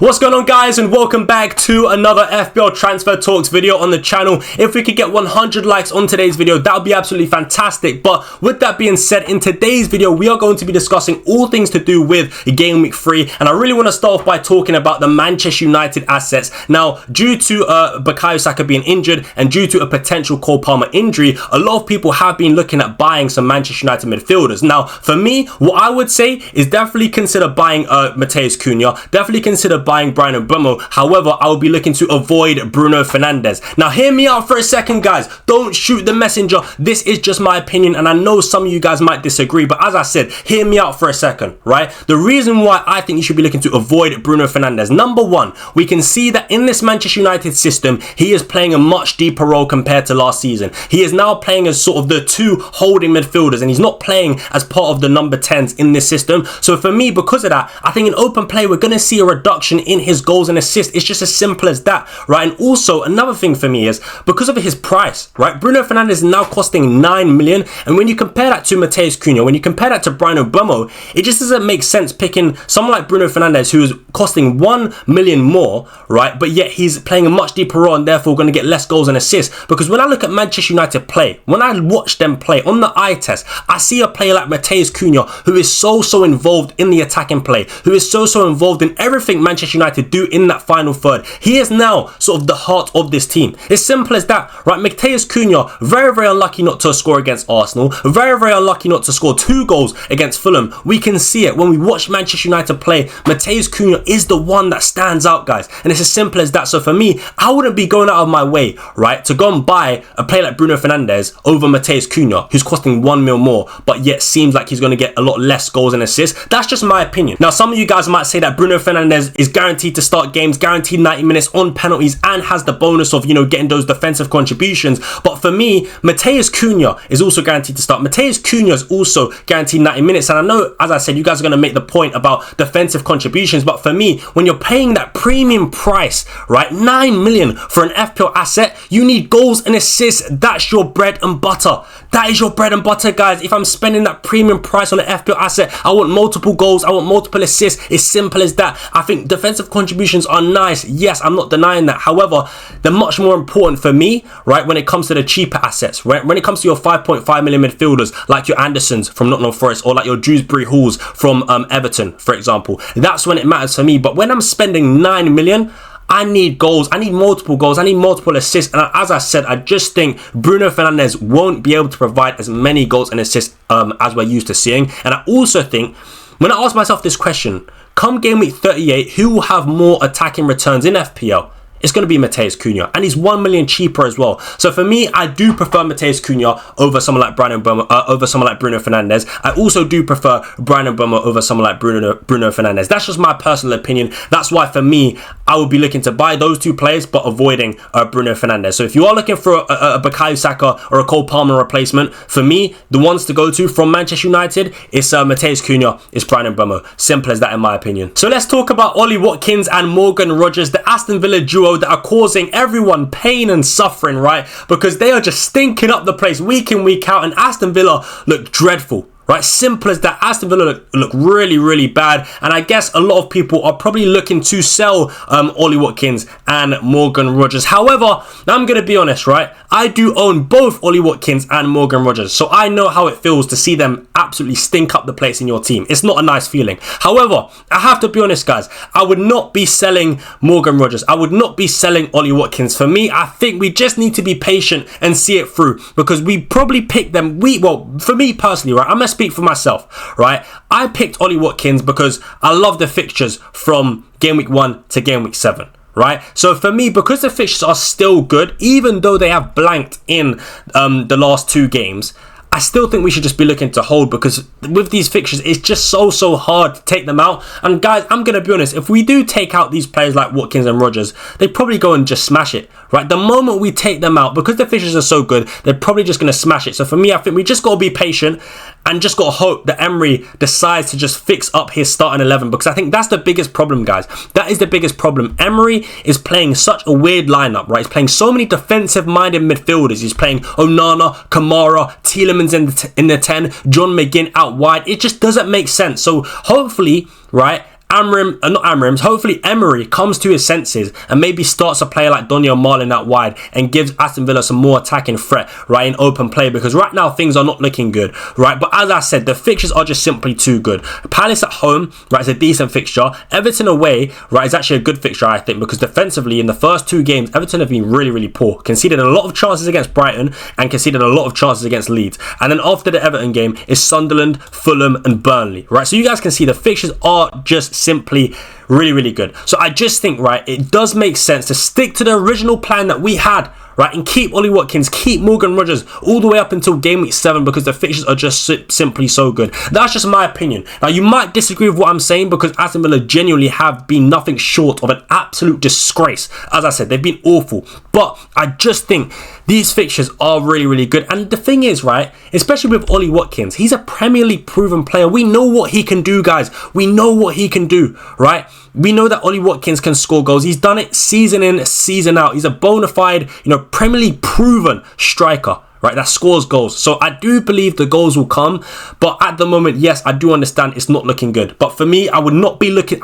What's going on, guys, and welcome back to another FPL Transfer Talks video on the channel. If we could get 100 likes on today's video, that would be absolutely fantastic. But with that being said, in today's video, we are going to be discussing all things to do with Game Week 3. And I really want to start off by talking about the Manchester United assets. Now, due to Bukayo Saka being injured and due to a potential Cole Palmer injury, a lot of people have been looking at buying some Manchester United midfielders. Now, for me, what I would say is definitely consider buying Matheus Cunha, definitely consider buying Bryan Mbeumo. However, I will be looking to avoid Bruno Fernandes. Now, hear me out for a second, guys. Don't shoot the messenger. This is just my opinion, and I know some of you guys might disagree, but as I said, hear me out for a second, right? The reason why I think you should be looking to avoid Bruno Fernandes, number one, we can see that in this Manchester United system, he is playing a much deeper role compared to last season. He is now playing as sort of the two holding midfielders, and he's not playing as part of the number 10s in this system. So for me, because of that, I think in open play, we're going to see a reduction in his goals and assists. It's just as simple as that, right? And also another thing for me is because of his price, right? Bruno Fernandes is now costing 9 million, and when you compare that to Matheus Cunha, when you compare that to Bryan Mbeumo, it just doesn't make sense picking someone like Bruno Fernandes who is costing 1 million more, right? But yet he's playing a much deeper role and therefore going to get less goals and assists. Because when I look at Manchester United play, when I watch them play on the eye test, I see a player like Matheus Cunha who is so involved in the attacking play, who is so involved in everything Manchester United do in that final third. He is now sort of the heart of this team. It's simple as that, right? Matheus Cunha, very unlucky not to score against Arsenal, very unlucky not to score 2 goals against Fulham. We can see it when we watch Manchester United play. Matheus Cunha is the one that stands out, guys, and it's as simple as that. So for me, I wouldn't be going out of my way, right, to go and buy a player like Bruno Fernandes over Matheus Cunha, who's costing 1 mil more, but yet seems like he's going to get a lot less goals and assists. That's just my opinion. Now, some of you guys might say that Bruno Fernandes is guaranteed to start games, guaranteed 90 minutes on penalties, and has the bonus of, getting those defensive contributions. But for me, Matheus Cunha is also guaranteed to start. Matheus Cunha is also guaranteed 90 minutes. And I know, as I said, you guys are going to make the point about defensive contributions. But for me, when you're paying that premium price, right, 9 million for an FPL asset, you need goals and assists. That's your bread and butter. That is your bread and butter, guys. If I'm spending that premium price on an FPL asset, I want multiple goals, I want multiple assists. It's simple as that. I think defensive contributions are nice. Yes, I'm not denying that. However, they're much more important for me, right, when it comes to the cheaper assets, right? When it comes to your 5.5 million midfielders, like your Andersons from Nottingham Forest, or like your Dewsbury Halls from Everton, for example. That's when it matters for me. But when I'm spending 9 million, I need goals. I need multiple goals. I need multiple assists. And as I said, I just think Bruno Fernandes won't be able to provide as many goals and assists as we're used to seeing. And I also think, when I ask myself this question, come game week 38, who will have more attacking returns in FPL? It's going to be Matheus Cunha, and he's 1 million cheaper as well. So for me, I do prefer Matheus Cunha over someone like Bryan Mbeumo, over someone like Bruno Fernandes. I also do prefer Bryan Mbeumo over someone like Bruno Fernandes. That's just my personal opinion. That's why for me, I would be looking to buy those two players, but avoiding Bruno Fernandes. So if you are looking for a Bukayo Saka or a Cole Palmer replacement, for me, the ones to go to from Manchester United is Matheus Cunha, is Bryan Mbeumo. Simple as that, in my opinion. So let's talk about Ollie Watkins and Morgan Rogers, the Aston Villa duo that are causing everyone pain and suffering, right? Because they are just stinking up the place week in, week out, and Aston Villa look dreadful. Right, simple as that. Aston Villa look really bad, and I guess a lot of people are probably looking to sell Ollie Watkins and Morgan Rogers. However, I'm going to be honest, right? I do own both Ollie Watkins and Morgan Rogers, so I know how it feels to see them absolutely stink up the place in your team. It's not a nice feeling. However, I have to be honest, guys. I would not be selling Morgan Rogers. I would not be selling Ollie Watkins. For me, I think we just need to be patient and see it through, because we probably picked them. Well, for me personally, right? I'm going to speak for myself, right? I picked Ollie Watkins because I love the fixtures from game week 1 to game week 7. Right, so for me, because the fixtures are still good, even though they have blanked in the last 2 games, I still think we should just be looking to hold, because with these fixtures, it's just so hard to take them out. And guys, I'm going to be honest, if we do take out these players like Watkins and Rogers, they probably go and just smash it, right? The moment we take them out, because the fixtures are so good, they're probably just going to smash it. So for me, I think we just got to be patient and just got to hope that Emery decides to just fix up his starting 11, because I think that's the biggest problem, guys. That is the biggest problem. Emery is playing such a weird lineup, right? He's playing so many defensive-minded midfielders. He's playing Onana, Kamara, Tielemans in the 10, John McGinn out wide. It just doesn't make sense. So hopefully, right, hopefully Emery comes to his senses and maybe starts a player like Daniel Marlin out wide and gives Aston Villa some more attacking threat, right, in open play, because right now things are not looking good, right? But as I said, the fixtures are just simply too good. Palace at home, right, is a decent fixture. Everton away, right, is actually a good fixture, I think, because defensively in the first 2 games, Everton have been really, really poor. Conceded a lot of chances against Brighton and conceded a lot of chances against Leeds. And then after the Everton game is Sunderland, Fulham and Burnley, right? So you guys can see the fixtures are just simply really, really good. So I just think, right, it does make sense to stick to the original plan that we had, right, and keep Ollie Watkins, keep Morgan Rogers all the way up until game week 7, because the fixtures are just simply so good. That's just my opinion. Now, you might disagree with what I'm saying, because Aston Villa genuinely have been nothing short of an absolute disgrace. As I said, they've been awful. But I just think these fixtures are really, really good. And the thing is, right, especially with Ollie Watkins, he's a Premier League proven player. We know what he can do, guys. We know what he can do, right? We know that Ollie Watkins can score goals. He's done it season in, season out. He's a bona fide, Premier League proven striker, right, that scores goals. So I do believe the goals will come, but at the moment, yes, I do understand it's not looking good. But for me, I would not be looking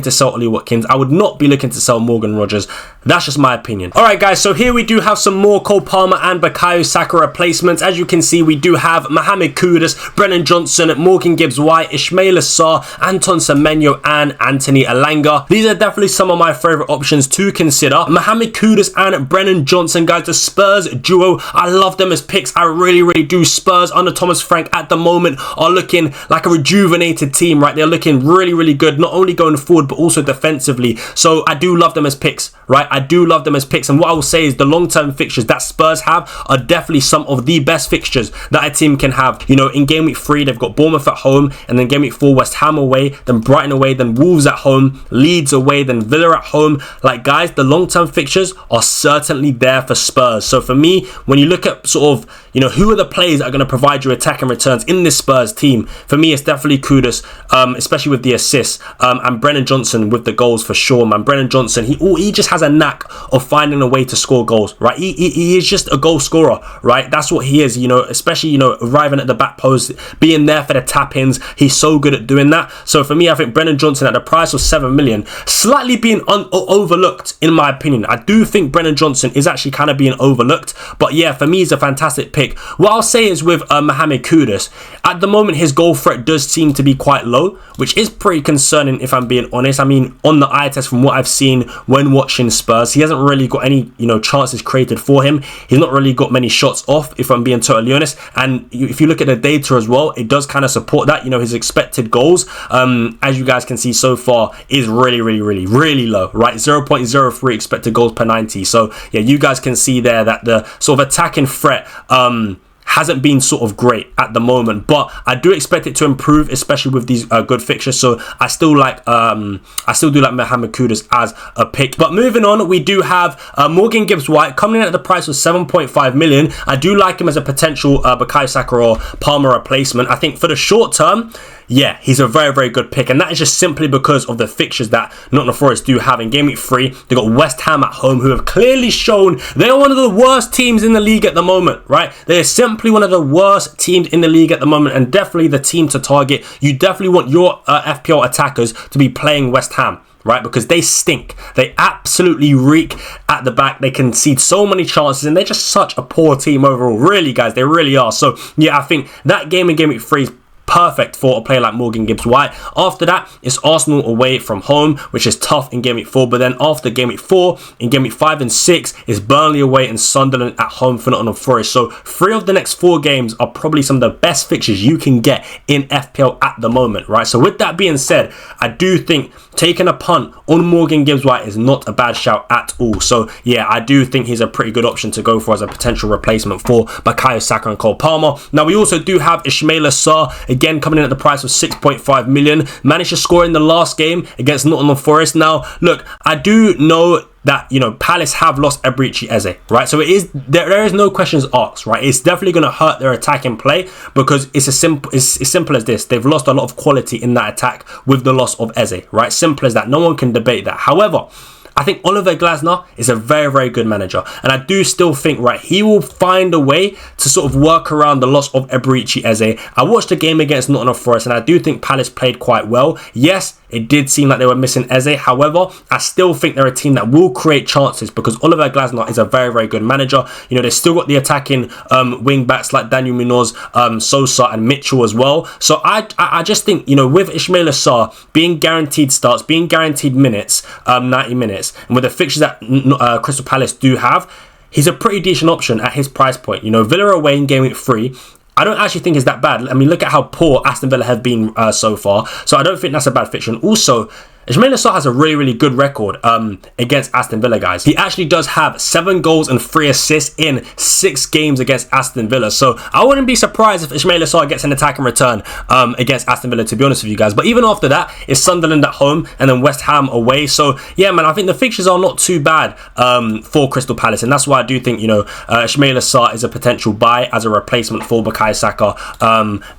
to sell Ollie Watkins. I would not be looking to sell Morgan Rogers. That's just my opinion. All right, guys, so here we do have some more Cole Palmer and Bukayo Saka replacements. As you can see, we do have Mohamed Kudus, Brennan Johnson, Morgan Gibbs-White, Ismaila Sarr, Anton Semenyo, and Anthony Elanga. These are definitely some of my favourite options to consider. Mohamed Kudus and Brennan Johnson, guys, the Spurs duo, I love them as picks. I really, really do. Spurs under Thomas Frank at the moment are looking like a rejuvenated team, right? They're looking really, really good, not only going forward, but also defensively. So I do love them as picks, right? I do love them as picks. And what I will say is the long-term fixtures that Spurs have are definitely some of the best fixtures that a team can have. In game week 3, they've got Bournemouth at home, and then game week 4, West Ham away, then Brighton away, then Wolves at home, Leeds away, then Villa at home. Like, guys, the long-term fixtures are certainly there for Spurs. So for me, when you look at sort of, who are the players that are going to provide you attacking returns in this Spurs team, for me, it's definitely Kudus, especially with the assists, and Brennan Johnson with the goals for sure, man. Brennan Johnson, he just has a knack of finding a way to score goals, right? He is just a goal scorer, right? That's what he is, especially, arriving at the back post, being there for the tap-ins. He's so good at doing that. So for me, I think Brennan Johnson at the price of 7 million, slightly being overlooked, in my opinion. I do think Brennan Johnson is actually kind of being overlooked, but yeah, for me, he's a fantastic pick. What I'll say is with Mohamed Kudus, at the moment, his goal threat does seem to be quite low, which is pretty concerning if I'm being honest. I mean, on the eye test, from what I've seen when watching Spurs, he hasn't really got any, chances created for him. He's not really got many shots off, if I'm being totally honest. And if you look at the data as well, it does kind of support that. His expected goals, as you guys can see so far, is really, really, really, really low, right? 0.03 expected goals per 90. So yeah, you guys can see there that the sort of attacking threat hasn't been sort of great at the moment, but I do expect it to improve, especially with these good fixtures. So I still do like Mohamed Kudus as a pick. But moving on, we do have Morgan Gibbs-White coming in at the price of 7.5 million. I do like him as a potential Bukayo Saka or Palmer replacement. I think for the short term, yeah, he's a very, very good pick. And that is just simply because of the fixtures that Nottingham Forest do have in game week 3. They've got West Ham at home, who have clearly shown they're one of the worst teams in the league at the moment, right? They're simply one of the worst teams in the league at the moment, and definitely the team to target. You definitely want your FPL attackers to be playing West Ham, right? Because they stink. They absolutely reek at the back. They concede so many chances, and they're just such a poor team overall. Really, guys, they really are. So, yeah, I think that game in game week 3 is perfect for a player like Morgan Gibbs-White. After that, it's Arsenal away from home, which is tough in game week 4. But then after game week 4, in game week 5 and 6, is Burnley away and Sunderland at home for Nottingham Forest. So 3 of the next 4 games are probably some of the best fixtures you can get in FPL at the moment, right? So with that being said, I do think taking a punt on Morgan Gibbs-White is not a bad shout at all. So yeah, I do think he's a pretty good option to go for as a potential replacement for Bukayo Saka and Cole Palmer. Now we also do have Ismaila Sarr, again coming in at the price of 6.5 million. Managed to score in the last game against Nottingham Forest. Now look, I do know that Palace have lost Eberechi Eze, right? So it is there is no questions asked, right? It's definitely going to hurt their attacking play, because it's as simple as this. They've lost a lot of quality in that attack with the loss of Eze, right? Simple as that. No one can debate that. However, I think Oliver Glasner is a very, very good manager. And I do still think, right, he will find a way to sort of work around the loss of Eberechi Eze. I watched the game against Nottingham Forest and I do think Palace played quite well. Yes, it did seem like they were missing Eze. However, I still think they're a team that will create chances because Oliver Glasner is a very, very good manager. You know, they've still got the attacking wing backs like Daniel Munoz, Sosa and Mitchell as well. So I just think, you know, with Ismaila Sarr being guaranteed starts, being guaranteed minutes, 90 minutes, and with the fixtures that Crystal Palace do have, he's a pretty decent option at his price point. You know, Villa away in game week 3. I don't actually think it's that bad. I mean, look at how poor Aston Villa have been so far. So I don't think that's a bad fixture. And also, Ismaila Sarr has a really, really good record against Aston Villa, guys. He actually does have 7 goals and 3 assists in 6 games against Aston Villa. So I wouldn't be surprised if Ismaila Sarr gets an attack and return against Aston Villa, to be honest with you guys. But even after that, it's Sunderland at home and then West Ham away. So yeah, man, I think the fixtures are not too bad for Crystal Palace. And that's why I do think, you know, Ismaila Sarr is a potential buy as a replacement for Bukayo Saka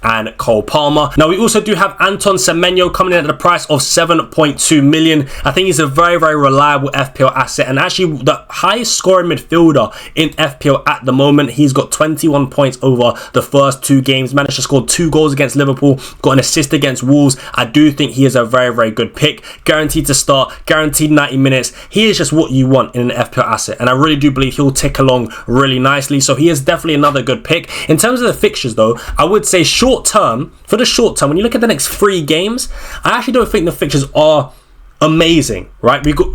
and Cole Palmer. Now, we also do have Anton Semenyo coming in at the price of 7.2 million. I think he's a very, very reliable FPL asset and actually the highest scoring midfielder in FPL at the moment. He's got 21 points over the first 2 games, managed to score 2 goals against Liverpool, got an assist against Wolves. I do think he is a very, very good pick. Guaranteed to start, guaranteed 90 minutes. He is just what you want in an FPL asset and I really do believe he'll tick along really nicely. So he is definitely another good pick. In terms of the fixtures though, I would say short term, for the short term, when you look at the next 3 games, I actually don't think the fixtures are amazing, right? We got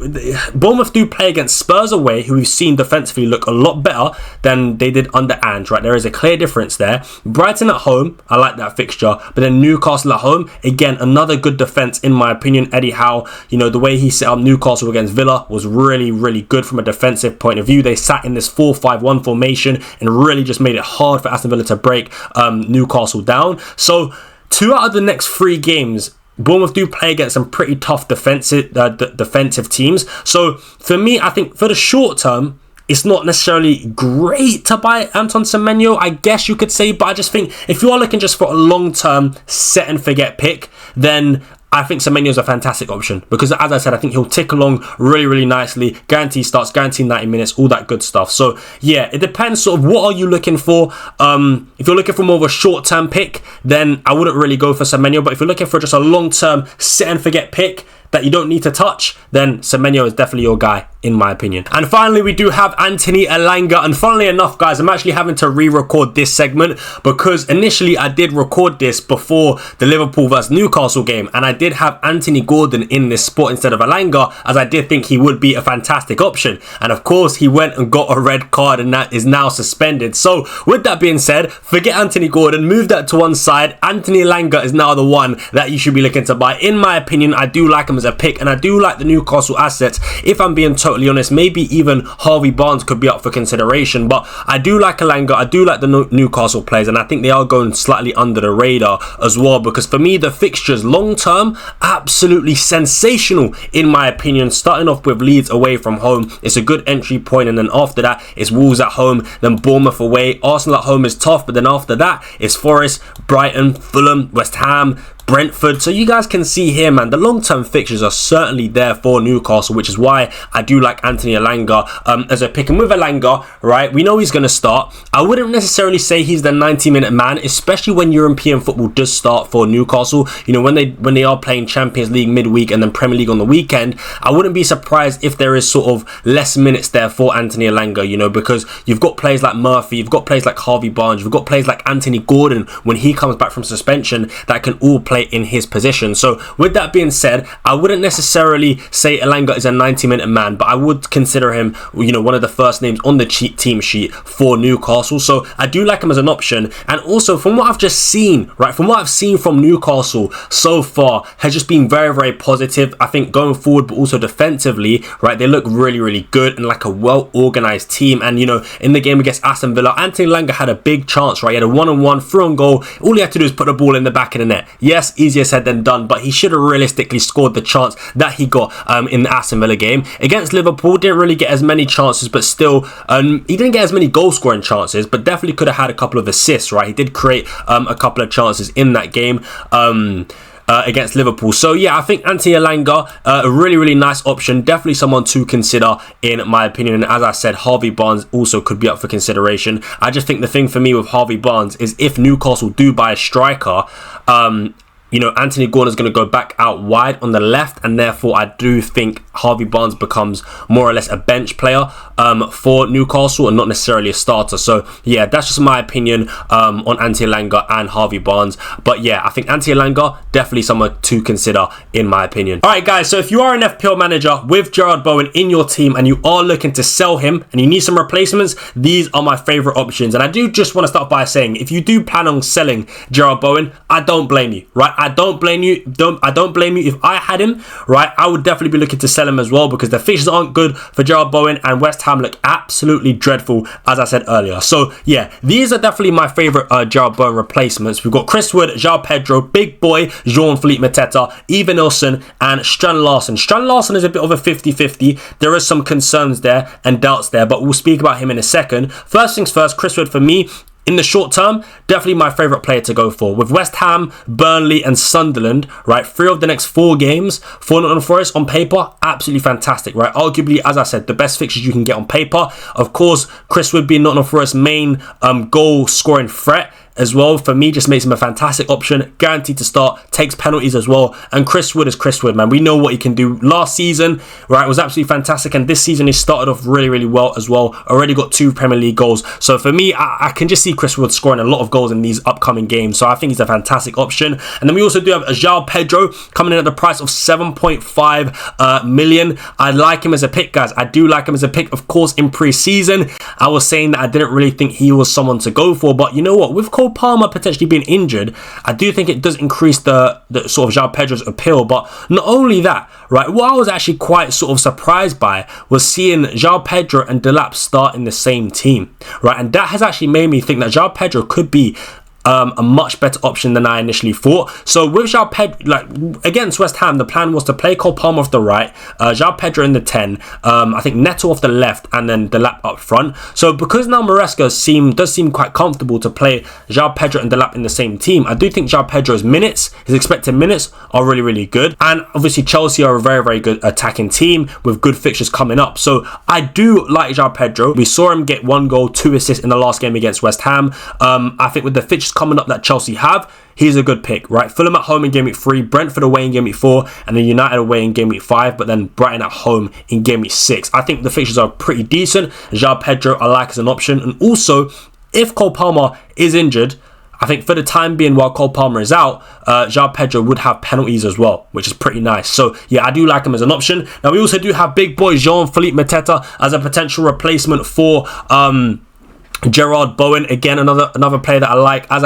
Bournemouth do play against Spurs away, who we've seen defensively look a lot better than they did under Ange, right? There is a clear difference there. Brighton at home, I like that fixture, but then Newcastle at home, again, another good defense in my opinion. Eddie Howe, you know, the way he set up Newcastle against Villa was really, really good from a defensive point of view. They sat in this 4-5-1 formation and really just made it hard for Aston Villa to break Newcastle down. So 2 out of the next 3 games, Bournemouth do play against some pretty tough defensive teams. So for me, I think for the short term, it's not necessarily great to buy Anton Semenyo, I guess you could say. But I just think if you are looking just for a long-term set and forget pick, then I think Semenyo is a fantastic option because, as I said, I think he'll tick along really, really nicely. Guaranteed starts, guaranteed 90 minutes, all that good stuff. So, yeah, it depends sort of what are you looking for. If you're looking for more of a short-term pick, then I wouldn't really go for Semenyo. But if you're looking for just a long-term set and forget pick that you don't need to touch, then Semenyo is definitely your guy, in my opinion. And finally, we do have Anthony Elanga. And funnily enough, guys, I'm actually having to re-record this segment because initially I did record this before the Liverpool versus Newcastle game. And I did have Anthony Gordon in this spot instead of Elanga, as I did think he would be a fantastic option. And of course, he went and got a red card and that is now suspended. So with that being said, forget Anthony Gordon, move that to one side. Anthony Elanga is now the one that you should be looking to buy. In my opinion, I do like him as a pick and I do like the Newcastle assets. If I'm being totally honest, maybe even Harvey Barnes could be up for consideration, but I do like Elanga, I do like the Newcastle players, and I think they are going slightly under the radar as well, because for me the fixtures long term absolutely sensational in my opinion. Starting off with Leeds away from home, it's a good entry point, and then after that it's Wolves at home, then Bournemouth away. Arsenal at home is tough, but then after that it's Forest, Brighton, Fulham, West Ham, Brentford. So you guys can see here, man, the long-term fixtures are certainly there for Newcastle, which is why I do like Anthony Elanga as a pick. And with Elanga, right, we know he's going to start. I wouldn't necessarily say he's the 90-minute man, especially when European football does start for Newcastle. You know, when they are playing Champions League midweek and then Premier League on the weekend, I wouldn't be surprised if there is sort of less minutes there for Anthony Elanga, you know, because you've got players like Murphy, you've got players like Harvey Barnes, you've got players like Anthony Gordon when he comes back from suspension that can all play in his position. So with that being said, I wouldn't necessarily say Elanga is a 90-minute man, but I would consider him, you know, one of the first names on the team sheet for Newcastle. So I do like him as an option. And also from what I've just seen, right, from what I've seen from Newcastle so far has just been very, very positive. I think going forward, but also defensively, right, they look really, really good and like a well-organized team. And, you know, in the game against Aston Villa, Anthony Elanga had a big chance, right? He had a one-on-one through on goal. All he had to do is put the ball in the back of the net. Yes, easier said than done, but he should have realistically scored the chance that he got in the Aston Villa game. Against Liverpool, didn't really get as many chances, but still, he didn't get as many goal-scoring chances, but definitely could have had a couple of assists, right? He did create a couple of chances in that game. against Liverpool. So yeah, I think Anthony Elanga, a really nice option, definitely someone to consider in my opinion. And as I said, Harvey Barnes also could be up for consideration. I just think the thing for me with Harvey Barnes is if Newcastle do buy a striker, you know, Anthony Gordon's going to go back out wide on the left, and therefore I do think Harvey Barnes becomes more or less a bench player for Newcastle and not necessarily a starter. So yeah, that's just my opinion on Anthony Elanga and Harvey Barnes. But yeah, I think Anthony Elanga, definitely someone to consider in my opinion. Alright guys, so if you are an FPL manager with Jarrod Bowen in your team and you are looking to sell him and you need some replacements, these are my favourite options. And I do just want to start by saying, if you do plan on selling Jarrod Bowen, I don't blame you, right? I don't blame you. I don't blame you. If I had him, right, I would definitely be looking to sell him as well, because the fixtures aren't good for Jarrod Bowen and West Ham look absolutely dreadful, as I said earlier. So yeah, these are definitely my favourite Jarrod Bowen replacements. We've got Chris Wood, João Pedro, Big Boy, Jean-Philippe Mateta, Evanilson and Strand Larsen. Strand Larsen is a bit of a 50-50. There is some concerns there and doubts there, but we'll speak about him in a second. First things first, Chris Wood for me, in the short term, definitely my favourite player to go for. With West Ham, Burnley and Sunderland, right, 3 of the next 4 games for Nottingham Forest on paper, absolutely fantastic, right? Arguably, as I said, the best fixtures you can get on paper. Of course, Chris Wood being Nottingham Forest's main goal scoring threat as well, for me, just makes him a fantastic option, guaranteed to start, takes penalties as well. And Chris Wood is Chris Wood, man. We know what he can do. Last season, right, was absolutely fantastic, and this season he started off really well as well. Already got 2 Premier League goals. So for me, I can just see Chris Wood scoring a lot of goals in these upcoming games. So I think he's a fantastic option. And then we also do have João Pedro coming in at the price of 7.5 million. I like him as a pick, guys. I do like him as a pick. Of course, in pre-season, I was saying that I didn't really think he was someone to go for, but you know what, with Cole Palmer potentially being injured, I do think it does increase the sort of João Pedro's appeal. But not only that, right, what I was actually quite sort of surprised by was seeing João Pedro and Delap start in the same team, right? And that has actually made me think that João Pedro could be a much better option than I initially thought. So with João Pedro, like against West Ham, the plan was to play Cole Palmer off the right, João Pedro in the 10, I think Neto off the left, and then Delap up front. So because now Maresca does seem quite comfortable to play João Pedro and Delap in the same team, I do think João Pedro's minutes, his expected minutes, are really good. And obviously Chelsea are a very good attacking team with good fixtures coming up. So I do like João Pedro. We saw him get 1 goal, 2 assists in the last game against West Ham. I think with the fixtures coming up that Chelsea have, he's a good pick, right? Fulham at home in game week 3, Brentford away in game week 4, and then United away in game week 5, but then Brighton at home in game week 6. I think the fixtures are pretty decent. João Pedro I like as an option. And also, if Cole Palmer is injured, I think for the time being while Cole Palmer is out, João Pedro would have penalties as well, which is pretty nice. So yeah, I do like him as an option. Now we also do have Big Boy Jean-Philippe Mateta as a potential replacement for Jarrod Bowen. Again, another player that I like. As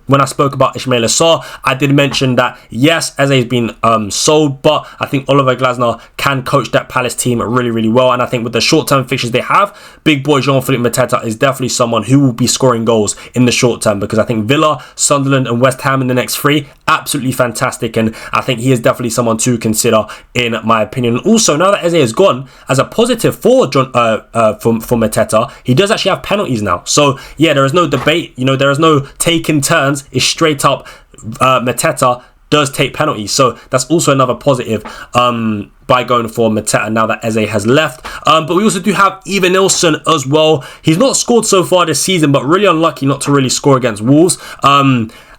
when I spoke about Ismail Assar, I did mention that yes, Eze has been sold, but I think Oliver Glasner can coach that Palace team really well. And I think with the short-term fixtures they have, Big Boy Jean-Philippe Mateta is definitely someone who will be scoring goals in the short term, because I think Villa, Sunderland and West Ham in the next 3, absolutely fantastic, and I think he is definitely someone to consider in my opinion. Also, now that Eze is gone, as a positive for Mateta, he does actually have penalties now. So yeah, there is no debate, there is no taking turns. It's straight up Mateta does take penalties, so that's also another positive by going for Mateta now that Eze has left. But we also do have Evanilson as well. He's not scored so far this season, but really unlucky not to really score against Wolves.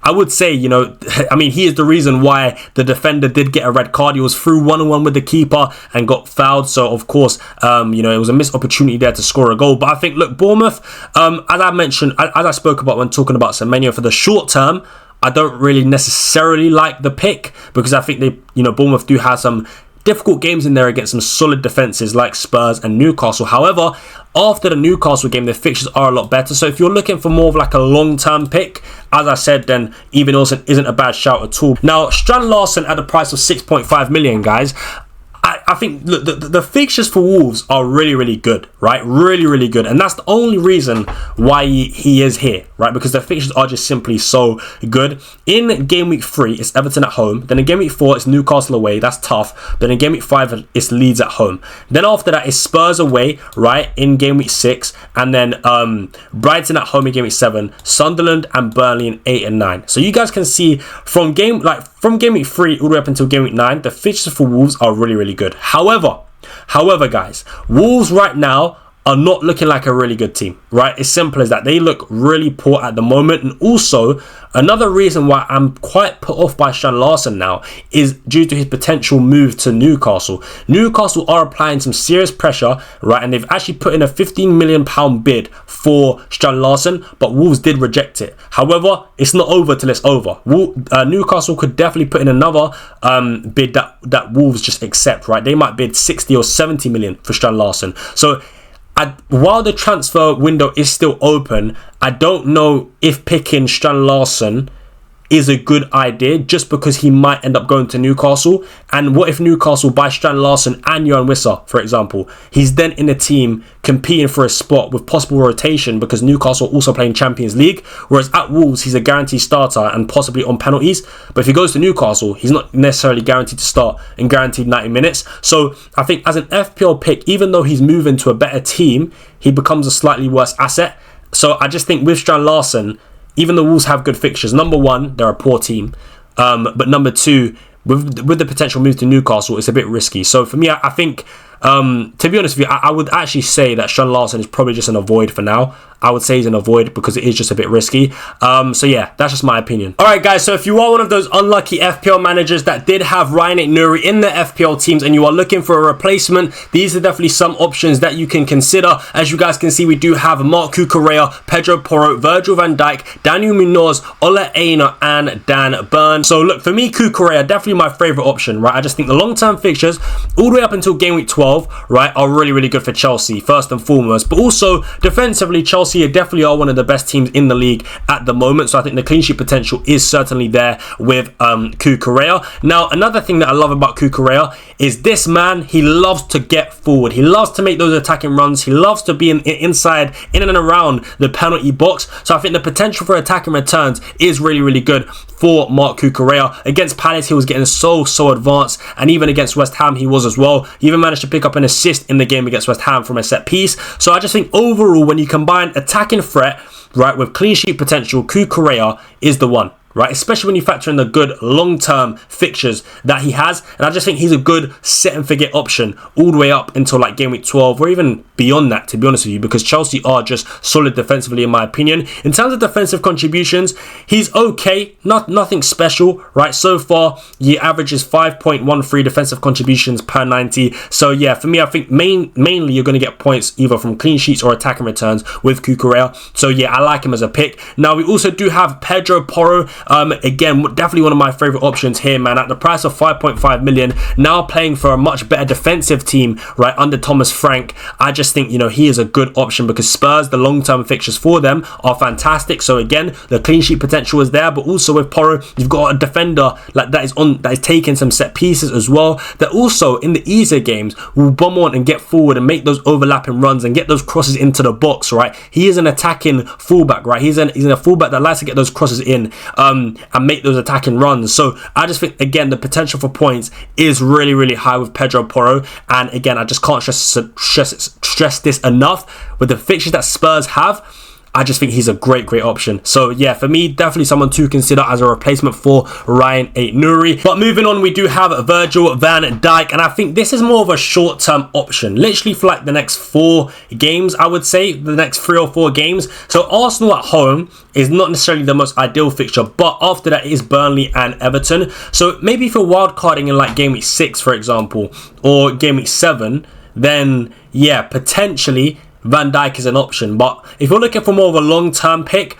I would say, he is the reason why the defender did get a red card. He was through 1-on-1 with the keeper and got fouled. So, of course, it was a missed opportunity there to score a goal. But I think, look, Bournemouth, as I mentioned, as I spoke about when talking about Semenyo, for the short term, I don't really necessarily like the pick, because I think Bournemouth do have some difficult games in there against some solid defences like Spurs and Newcastle. However, after the Newcastle game, the fixtures are a lot better. So if you're looking for more of like a long-term pick, as I said, then Evanilson isn't a bad shout at all. Now, Strand Larsen at the price of 6.5 million, guys. I think look, the fixtures for Wolves are really, really good, right? Really, really good. And that's the only reason why he is here, right? Because the fixtures are just simply so good. In game week 3, it's Everton at home. Then in game week 4, it's Newcastle away. That's tough. Then in game week 5, it's Leeds at home. Then after that, it's Spurs away, right? In game week 6. And then Brighton at home in game week 7. Sunderland and Burnley in 8 and 9. So you guys can see from game week 3 all the way up until game week 9, the fixtures for Wolves are really, really good. However, guys, Wolves right now are not looking like a really good team, right? It's simple as that. They look really poor at the moment. And also, another reason why I'm quite put off by Strand Larsen now is due to his potential move to Newcastle. Newcastle are applying some serious pressure, right? And they've actually put in a £15 million bid for Strand Larsen, but Wolves did reject it. However, it's not over till it's over. Newcastle could definitely put in another bid that Wolves just accept, right? They might bid 60 or 70 million for Strand Larsen. So while the transfer window is still open, I don't know if picking Strand Larsen is a good idea just because he might end up going to Newcastle. And what if Newcastle buy Strand Larsen and Johan Wissa, for example? He's then in a team competing for a spot with possible rotation because Newcastle also playing Champions League, whereas at Wolves he's a guaranteed starter and possibly on penalties. But if he goes to Newcastle, he's not necessarily guaranteed to start and guaranteed 90 minutes. So I think as an FPL pick, even though he's moving to a better team, he becomes a slightly worse asset. So I just think with Strand Larsen, even though Wolves have good fixtures, number one, they're a poor team. But number two, with the potential move to Newcastle, it's a bit risky. So for me, I think, to be honest with you, I would actually say that Strand Larsen is probably just an avoid for now. I would say he's an avoid because it is just a bit risky. So yeah, that's just my opinion. Alright guys, so if you are one of those unlucky FPL managers that did have Ait Nouri in their FPL teams and you are looking for a replacement, these are definitely some options that you can consider. As you guys can see, we do have Marc Cucurella, Pedro Porro, Virgil van Dijk, Daniel Munoz, Ole Aina, and Dan Burn. So look, for me, Cucurella, definitely my favourite option, right? I just think the long-term fixtures, all the way up until game week 12, right, are really, really good for Chelsea, first and foremost. But also, defensively, Chelsea definitely are one of the best teams in the league at the moment, so I think the clean sheet potential is certainly there with Cucurella. Now, another thing that I love about Cucurella is this man, he loves to get forward. He loves to make those attacking runs. He loves to be inside, in and around the penalty box. So I think the potential for attacking returns is really, really good for Marc Cucurella. Against Palace, he was getting so advanced, and even against West Ham, he was as well. He even managed to pick up an assist in the game against West Ham from a set piece. So I just think overall, when you combine attacking threat, right, with clean sheet potential, Cucurella is the one. Right, especially when you factor in the good long-term fixtures that he has. And I just think he's a good set and forget option all the way up until like game week 12 or even beyond that, to be honest with you, because Chelsea are just solid defensively in my opinion. In terms of defensive contributions, he's okay, nothing special, right? So far, he averages 5.13 defensive contributions per 90. So yeah, for me, I think mainly you're going to get points either from clean sheets or attacking returns with Cucurella. So yeah, I like him as a pick. Now, we also do have Pedro Porro. Again, definitely one of my favourite options here, man. At the price of 5.5 million, now playing for a much better defensive team, right, under Thomas Frank. I just think, you know, he is a good option because Spurs, the long-term fixtures for them are fantastic. So again, the clean sheet potential is there, but also with Porro, you've got a defender like that is taking some set pieces as well. That also in the easier games will bomb on and get forward and make those overlapping runs and get those crosses into the box, right? He is an attacking fullback, right? He's a fullback that likes to get those crosses in. And make those attacking runs. So I just think, again, the potential for points is really, really high with Pedro Porro. And again, I just can't stress this enough. With the fixtures that Spurs have, I just think he's a great option. So yeah, for me, definitely someone to consider as a replacement for Ait Nouri. But moving on, we do have Virgil van Dijk, and I think this is more of a short-term option, literally for like the next 4 games, I would say, the next 3 or 4 games. So Arsenal at home is not necessarily the most ideal fixture, but after that is Burnley and Everton. So maybe if you're wildcarding in like game week 6, for example, or game week 7, then yeah, potentially Van Dijk is an option. But if you're looking for more of a long-term pick,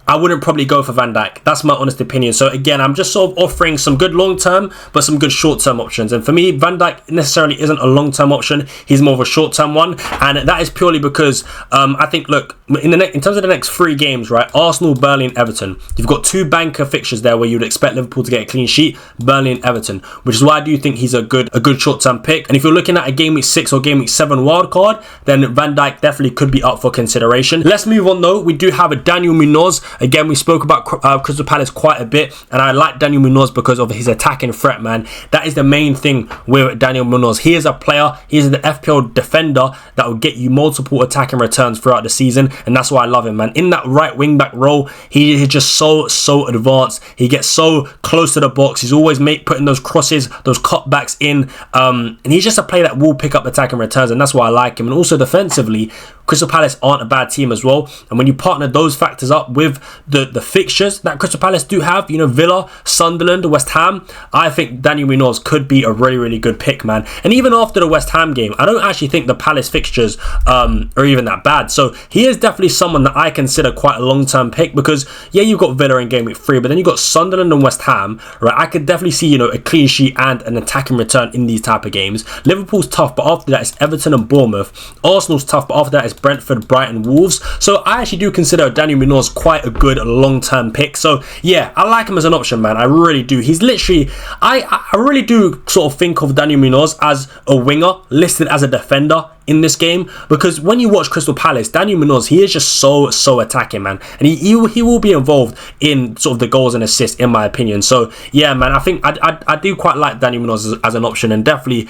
I wouldn't probably go for Van Dijk. That's my honest opinion. So again, I'm just sort of offering some good long-term, but some good short-term options. And for me, Van Dijk necessarily isn't a long-term option. He's more of a short-term one. And that is purely because I think, look, in terms of the next 3 games, right? Arsenal, Burnley and Everton. You've got 2 banker fixtures there where you'd expect Liverpool to get a clean sheet, Burnley and Everton, which is why I do think he's a good short-term pick. And if you're looking at a game week 6 or game week 7 wildcard, then Van Dijk definitely could be up for consideration. Let's move on though. We do have a Daniel Munoz. Again, we spoke about Crystal Palace quite a bit, and I like Daniel Munoz because of his attacking threat, man. That is the main thing with Daniel Munoz. He is a player, he is the FPL defender that will get you multiple attacking returns throughout the season, and that's why I love him, man. In that right wing back role, he is just so advanced. He gets so close to the box. He's always putting those crosses, those cutbacks in, and he's just a player that will pick up attacking returns, and that's why I like him. And also defensively, Crystal Palace aren't a bad team as well, and when you partner those factors up with the fixtures that Crystal Palace do have, you know, Villa, Sunderland, West Ham, I think Daniel Munoz could be a really good pick, man. And even after the West Ham game, I don't actually think the Palace fixtures are even that bad. So he is definitely someone that I consider quite a long-term pick, because yeah, you've got Villa in game week 3, but then you've got Sunderland and West Ham, right? I could definitely see, you know, a clean sheet and an attacking return in these type of games. Liverpool's tough, but after that it's Everton and Bournemouth. Arsenal's tough, but after that it's Brentford, Brighton, Wolves. So I actually do consider Daniel Munoz quite a good long-term pick. So yeah, I like him as an option, man. I really do. He's literally, I really do sort of think of Daniel Munoz as a winger listed as a defender in this game, because when you watch Crystal Palace, Daniel Munoz, he is just so attacking, man, and he will be involved in sort of the goals and assists, in my opinion. So yeah, man, I think I do quite like Daniel Munoz as an option, and definitely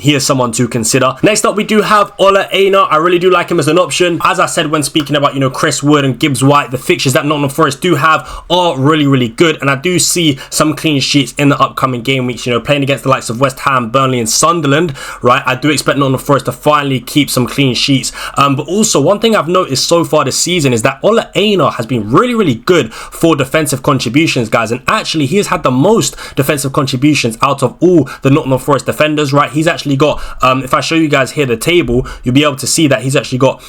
he is someone to consider. Next up, we do have Ait Nouri. I really do like him as an option. As I said when speaking about, you know, Chris Wood and Gibbs White, the fixtures that Nottingham Forest do have are really good, and I do see some clean sheets in the upcoming game weeks, you know, playing against the likes of West Ham, Burnley and Sunderland, right? I do expect Nottingham Forest to finally keep some clean sheets. But also, one thing I've noticed so far this season is that Ait Nouri has been really good for defensive contributions, guys, and actually he has had the most defensive contributions out of all the Nottingham Forest defenders, right? He's actually got, if I show you guys here the table, you'll be able to see that he's actually got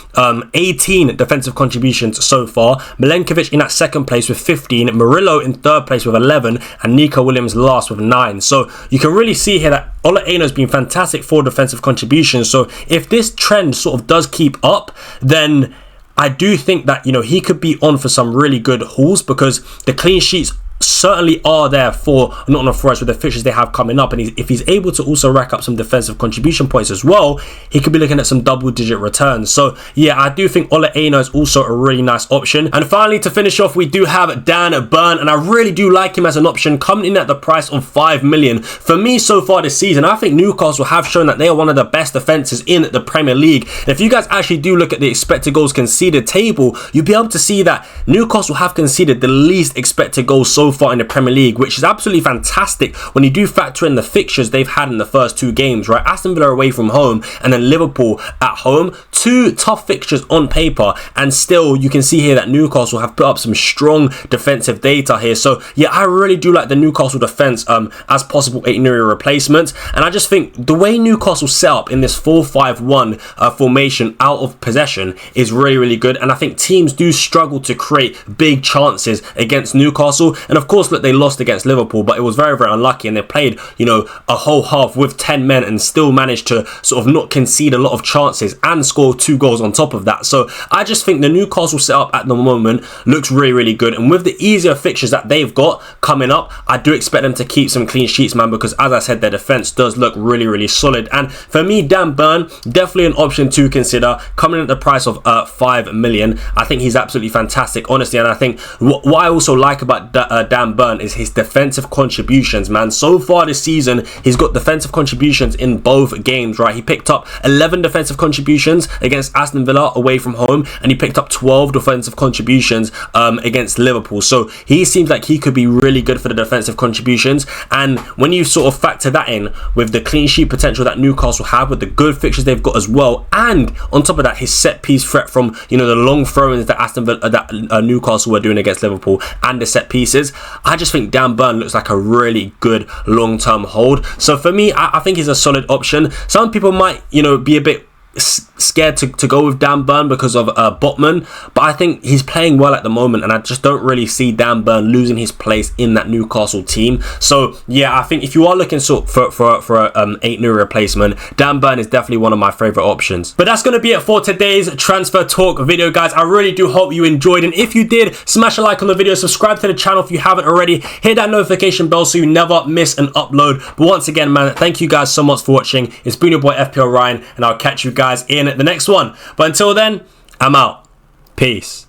18 defensive contributions so far. Milenkovic in at 2nd place with 15, Murillo in 3rd place with 11, and Nico Williams last with 9. So you can really see here that Ait Nouri has been fantastic for defensive contributions. So if this trend sort of does keep up, then I do think that, you know, he could be on for some really good hauls, because the clean sheets certainly are there for Nottingham Forest with the fixtures they have coming up, and if he's able to also rack up some defensive contribution points as well, he could be looking at some double-digit returns. So yeah, I do think Ait Nouri is also a really nice option. And finally, to finish off, we do have Dan Burn, and I really do like him as an option, coming in at the price of 5 million. For me, so far this season, I think Newcastle have shown that they are one of the best defenses in the Premier League. And if you guys actually do look at the expected goals conceded table, you'll be able to see that Newcastle have conceded the least expected goals so far in the Premier League, which is absolutely fantastic when you do factor in the fixtures they've had in the first 2 games, right? Aston Villa away from home and then Liverpool at home. 2 tough fixtures on paper, and still you can see here that Newcastle have put up some strong defensive data here. So yeah, I really do like the Newcastle defense as possible Ait Nouri replacements, and I just think the way Newcastle set up in this 4-5-1 formation out of possession is really good, and I think teams do struggle to create big chances against Newcastle. And of course, look, they lost against Liverpool, but it was very unlucky, and they played, you know, a whole half with 10 men and still managed to sort of not concede a lot of chances and score 2 goals on top of that. So I just think the Newcastle setup at the moment looks really good, and with the easier fixtures that they've got coming up, I do expect them to keep some clean sheets, man, because as I said, their defense does look really solid. And for me, Dan Burn, definitely an option to consider, coming at the price of 5 million. I think he's absolutely fantastic, honestly, and I think what I also like about Dan Burn is his defensive contributions, man. So far this season, he's got defensive contributions in both games, right? He picked up 11 defensive contributions against Aston Villa away from home, and he picked up 12 defensive contributions against Liverpool. So he seems like he could be really good for the defensive contributions. And when you sort of factor that in with the clean sheet potential that Newcastle have, with the good fixtures they've got as well, and on top of that, his set piece threat from, you know, the long throw-ins that Newcastle were doing against Liverpool and the set pieces, I just think Dan Burn looks like a really good long-term hold. So for me, I think he's a solid option. Some people might, you know, be a bit scared to go with Dan Burn because of Botman, but I think he's playing well at the moment, and I just don't really see Dan Burn losing his place in that Newcastle team. So yeah, I think if you are looking for Ait Nouri replacement, Dan Burn is definitely one of my favorite options. But that's going to be it for today's transfer talk video, guys. I really do hope you enjoyed, and if you did, smash a like on the video, subscribe to the channel if you haven't already, hit that notification bell so you never miss an upload. But once again, man, thank you guys so much for watching. It's been your boy FPL Ryan, and I'll catch you guys in the next one. But until then, I'm out. Peace.